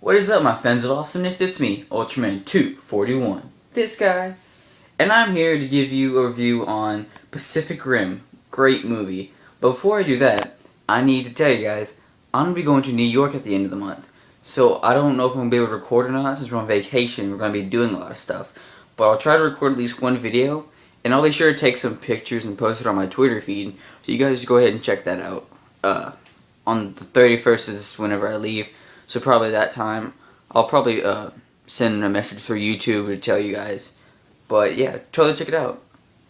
What is up, my fans of awesomeness? It's me, Ultraman241, this guy, and I'm here to give you a review on Pacific Rim. Great movie. But before I do that, I need to tell you guys, I'm going to be going to New York at the end of the month. So I don't know if I'm going to be able to record or not. Since we're on vacation, we're going to be doing a lot of stuff. But I'll try to record at least one video, and I'll be sure to take some pictures and post it on my Twitter feed. So you guys just go ahead and check that out. On the 31st is whenever I leave. So probably that time, I'll probably send a message through YouTube to tell you guys. But yeah, totally check it out.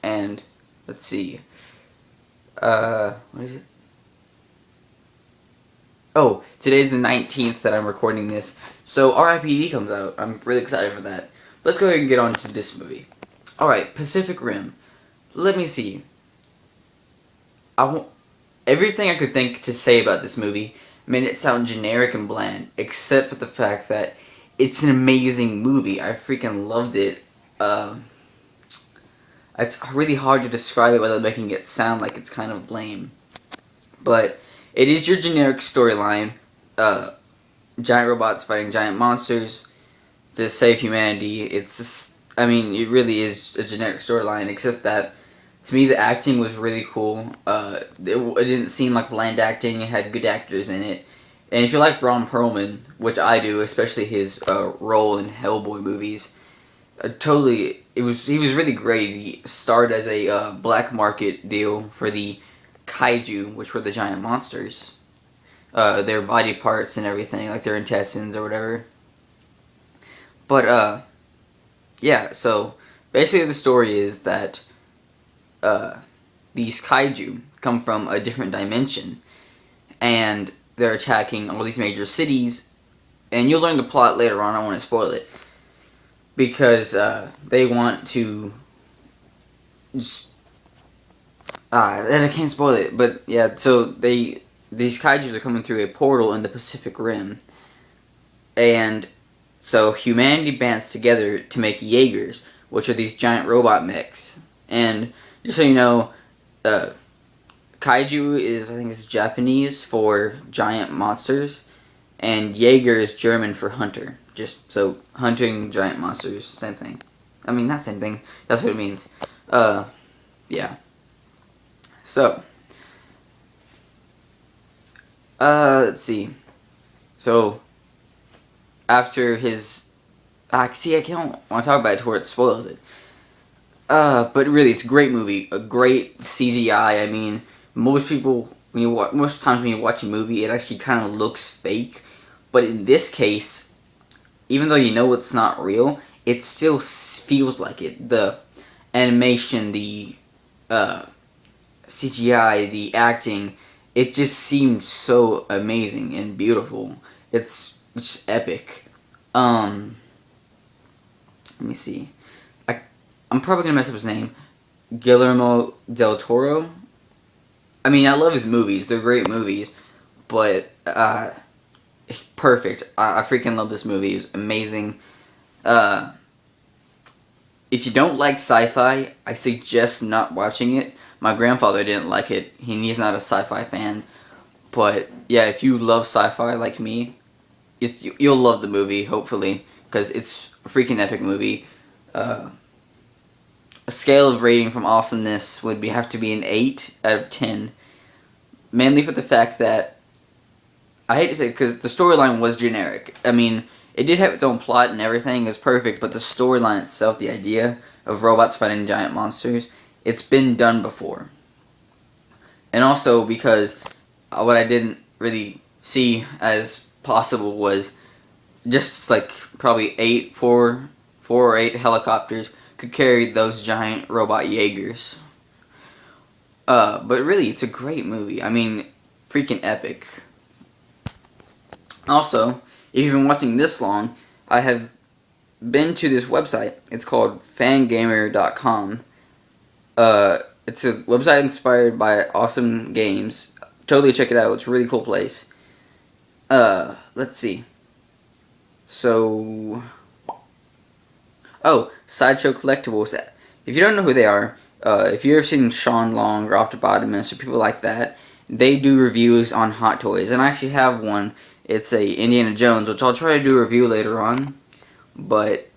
And let's see. What is it? Oh, today's the 19th that I'm recording this. So R.I.P.D. comes out. I'm really excited for that. Let's go ahead and get on to this movie. Alright, Pacific Rim. Let me see. Everything I could think to say about this movie made it sound generic and bland, except for the fact that it's an amazing movie. I freaking loved it. It's really hard to describe it without making it sound like it's kind of lame. But it is your generic storyline. Giant robots fighting giant monsters to save humanity. It's just, I mean, it really is a generic storyline, except that to me the acting was really cool. It didn't seem like bland acting. It had good actors in it. And if you like Ron Perlman, which I do, especially his role in Hellboy movies, he was really great. He starred as a black market deal for the Kaiju, which were the giant monsters. Their body parts and everything, like their intestines or whatever. But, yeah, so basically the story is that these Kaiju come from a different dimension, and they're attacking all these major cities, and you'll learn the plot later on. I don't want to spoil it, because they want to just and I can't spoil it, but yeah, so these Kaijus are coming through a portal in the Pacific Rim, and so humanity bands together to make Jaegers, which are these giant robot mechs. And just so you know, Kaiju is, I think it's Japanese for giant monsters, and Jaeger is German for hunter. Just so, hunting giant monsters, same thing. I mean, not same thing, that's what it means. Yeah. So, let's see. So, after his, I can't want to talk about it to where it spoils it. But really, it's a great movie, a great CGI. I mean, most times when you watch a movie, it actually kind of looks fake. But in this case, even though you know it's not real, it still feels like it. The animation, the CGI, the acting, it just seemed so amazing and beautiful. It's just epic. Let me see. I'm probably gonna mess up his name. Guillermo del Toro. I mean, I love his movies. They're great movies. But, perfect. I freaking love this movie. It's amazing. If you don't like sci-fi, I suggest not watching it. My grandfather didn't like it. He's not a sci-fi fan. But, yeah, if you love sci-fi like me, you'll love the movie, hopefully. Because it's a freaking epic movie. A scale of rating from awesomeness would have to be an 8 out of 10. Mainly for the fact that, I hate to say it, because the storyline was generic. I mean, it did have its own plot and everything is perfect, but the storyline itself, the idea of robots fighting giant monsters, it's been done before. And also because what I didn't really see as possible was just like probably 4 or 8 helicopters could carry those giant robot Jaegers. But really, it's a great movie. I mean, freaking epic. Also, if you've been watching this long, I have been to this website. It's called fangamer.com. It's a website inspired by awesome games. Totally check it out. It's a really cool place. Let's see. So, oh, Sideshow Collectibles. If you don't know who they are, if you've ever seen Sean Long or Octobotamus or people like that, they do reviews on Hot Toys, and I actually have one It's a Indiana Jones, which I'll try to do a review later on. But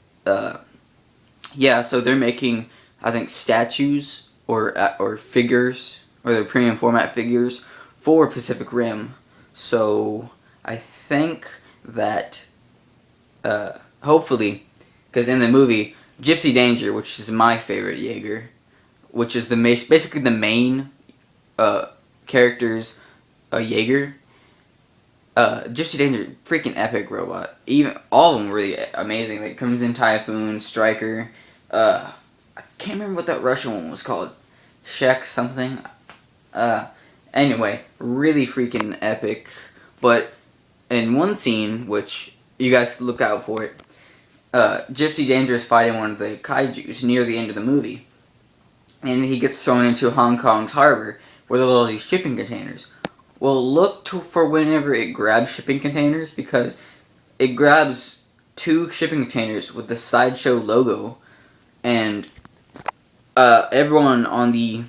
yeah, so they're making, I think, statues or figures, or their premium format figures for Pacific Rim. So I think that hopefully, because in the movie Gypsy Danger, which is my favorite Jaeger, which is basically the main character's Jaeger. Gypsy Danger, freaking epic robot. Even all of them really amazing. Like comes in Typhoon, Striker. I can't remember what that Russian one was called. Shek something. Anyway, really freaking epic. But in one scene, which you guys look out for it, Gypsy Danger is fighting one of the Kaijus near the end of the movie, and he gets thrown into Hong Kong's harbor where there's all these shipping containers. Well, look for whenever it grabs shipping containers, because it grabs 2 shipping containers with the Sideshow logo, and everyone on the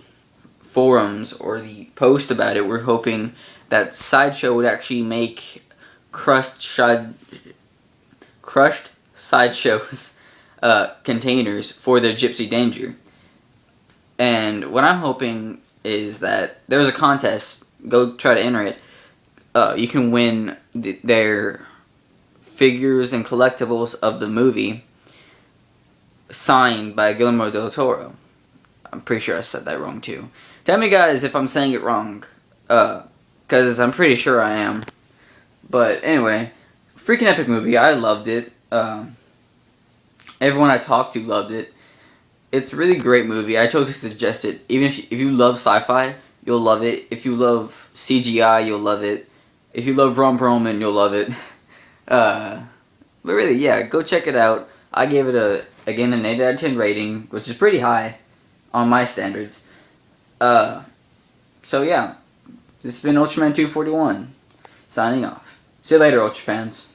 forums or the post about it were hoping that Sideshow would actually make crushed Sideshow's containers for their Gypsy Danger. And what I'm hoping is that there's a contest. Go try to enter it. You can win their figures and collectibles of the movie signed by Guillermo del Toro. I'm pretty sure I said that wrong too. Tell me guys if I'm saying it wrong, because I'm pretty sure I am. But anyway, freaking epic movie. I loved it. Everyone I talked to loved it. It's a really great movie. I totally suggest it. Even if you love sci-fi, you'll love it. If you love CGI, you'll love it. If you love Ron Perlman, you'll love it. But really, yeah, go check it out. I gave it an 8 out of 10 rating, which is pretty high on my standards. So yeah, this has been Ultraman 241, signing off. See you later, Ultra fans.